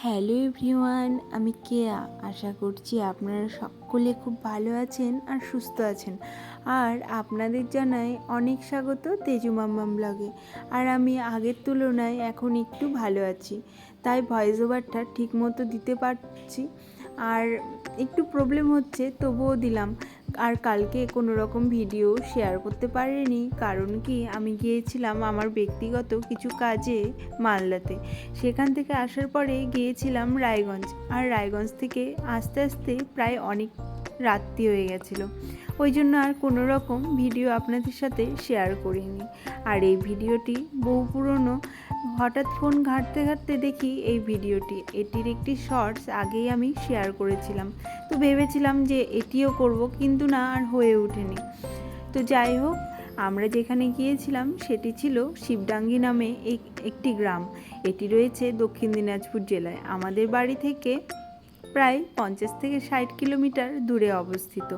Hello everyone, আমি কেয়া। আশা করছি আপনারা সকলে খুব ভালো আছেন আর সুস্থ আছেন। আর আপনাদের জানাই অনেক স্বাগত তেজু মাম্মাম ব্লগে। আর আমি আগের তুলনায় এখন একটু ভালো আছি, তাই ভয়েস ওভারটা ঠিক মতো দিতে পারছি। আর একটু প্রবলেম হচ্ছে, তবুও দিলাম। আর কালকে কোনো রকম ভিডিও শেয়ার করতে পারিনি, কারণ কি আমি গিয়েছিলাম আমার ব্যক্তিগত কিছু কাজে মালদাতে। সেখান থেকে আসার পরে গিয়েছিলাম রায়গঞ্জ, আর রায়গঞ্জ থেকে আস্তে আস্তে প্রায় অনেক রাত্রি হয়ে গেছিলো। ওই জন্য আর কোনো রকম ভিডিও আপনাদের সাথে শেয়ার করিনি। আর এই ভিডিওটি বহু পুরনো, হঠাৎ ফোন ঘাঁটতে ঘাঁটতে দেখি এই ভিডিওটি, এটির একটি শর্টস আগেই আমি শেয়ার করেছিলাম। তো ভেবেছিলাম যে এটিও করব, কিন্তু না, আর হয়ে ওঠেনি। তো যাই হোক, আমরা যেখানে গিয়েছিলাম সেটি ছিল শিবডাঙ্গি নামে একটি গ্রাম। এটি রয়েছে দক্ষিণ দিনাজপুর জেলায়। আমাদের বাড়ি থেকে প্রায় 50 থেকে 60 কিলোমিটার দূরে অবস্থিত।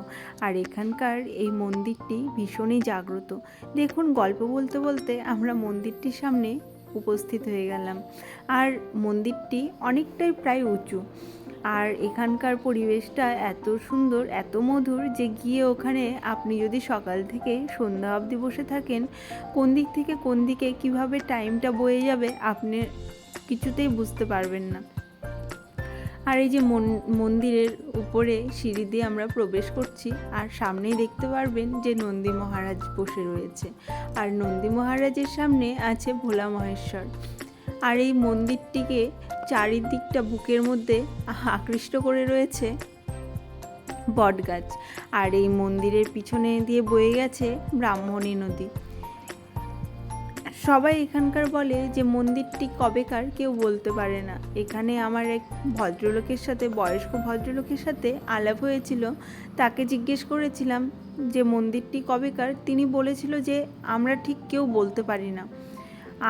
আর এখানকার এই মন্দিরটি ভীষণই জাগ্রত। দেখুন, গল্প বলতে বলতে আমরা মন্দিরটির সামনে উপস্থিত হয়ে গেলাম। আর মন্দিরটি অনেকটাই প্রায় উঁচু, আর এখানকার পরিবেশটা এত সুন্দর, এত মধুর যে গিয়ে ওখানে আপনি যদি সকাল থেকে সন্ধ্যা অবধি বসে থাকেন, কোন দিক থেকে কোন দিকে কিভাবে টাইমটা বয়ে যাবে আপনি কিছুতেই বুঝতে পারবেন না। আর এই যে মন্দিরের উপরে সিঁড়ি দিয়ে আমরা প্রবেশ করছি, আর সামনেই দেখতে পারবেন যে নন্দী মহারাজ বসে রয়েছে। আর নন্দী মহারাজের সামনে আছে ভোলা মহেশ্বর। আর এই মন্দিরটিকে চারিদিকটা বুকের মধ্যে আকৃষ্ট করে রয়েছে বটগাছ। আর এই মন্দিরের পিছনে দিয়ে বয়ে গেছে ব্রাহ্মণী নদী। সবাই এখানকার বলে যে মন্দিরটি কবেকার কেউ বলতে পারে না। এখানে আমার এক ভদ্রলোকের সাথে, বয়স্ক ভদ্রলোকের সাথে আলাপ হয়েছিল। তাকে জিজ্ঞেস করেছিলাম যে মন্দিরটি কবেকার। তিনি বলেছিল যে আমরা ঠিক কেউ বলতে পারি না।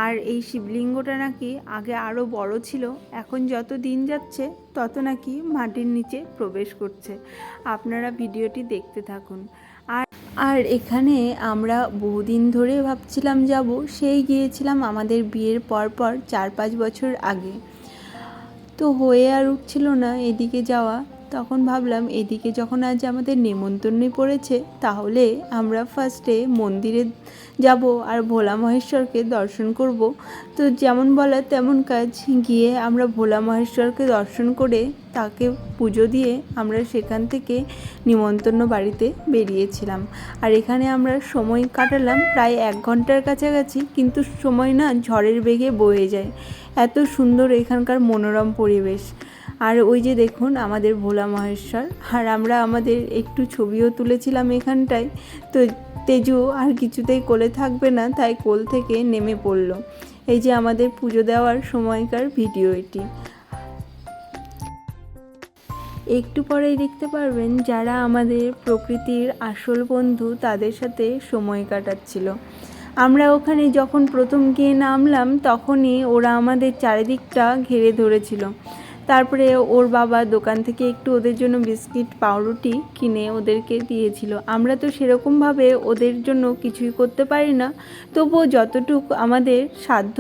আর এই শিবলিঙ্গটা নাকি আগে আরও বড় ছিল, এখন যত দিন যাচ্ছে তত নাকি মাটির নিচে প্রবেশ করছে। আপনারা ভিডিওটি দেখতে থাকুন। আর এখানে আমরা বহুদিন ধরে ভাবছিলাম যাব, সেই গিয়েছিলাম আমাদের বিয়ের পর 4-5 বছর আগে। তো হয়ে আর উঠছিল না এদিকে যাওয়া। তখন ভাবলাম এদিকে যখন আজ আমাদের নেমন্তন্নই পড়েছে, তাহলে আমরা ফার্স্টে মন্দিরে যাব আর ভোলা মহেশ্বরকে দর্শন করব। তো যেমন বলা তেমন কাজ, গিয়ে আমরা ভোলা মহেশ্বরকে দর্শন করে তাকে পুজো দিয়ে আমরা সেখান থেকে নিমন্ত্রণ বাড়িতে বেরিয়েছিলাম। আর এখানে আমরা সময় কাটালাম প্রায় 1 ঘন্টার কাছাকাছি, কিন্তু সময় না ঝড়ের বেগে বয়ে যায়। এত সুন্দর এখানকার মনোরম পরিবেশ। আর ওই যে দেখুন আমাদের ভোলা মহেশ্বর। আর আমরা আমাদের একটু ছবিও তুলেছিলাম এখানটায়। তো তেজু আর কিছুতেই কোলে থাকবে না, তাই কোল থেকে নেমে পড়ল। এই যে আমাদের পুজো দেওয়ার সময়কার ভিডিও এটি। একটু পরেই দেখতে পারবেন যারা আমাদের প্রকৃতির আসল বন্ধু, তাদের সাথে সময় কাটাচ্ছিল। আমরা ওখানে যখন প্রথম গিয়ে নামলাম, তখনই ওরা আমাদের চারিদিকটা ঘিরে ধরেছিল। তারপরে ওর বাবা দোকান থেকে একটু ওদের জন্য বিস্কিট পাউরুটি কিনে ওদেরকে দিয়েছিল। আমরা তো সেরকমভাবে ওদের জন্য কিছুই করতে পারি না, তবুও যতটুকু আমাদের সাধ্য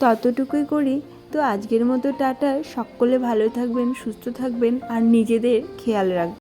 ততটুকুই করি। তো আজকের মতো টাটা। সকলে ভালো থাকবেন, সুস্থ থাকবেন, আর নিজেদের খেয়াল রাখবেন।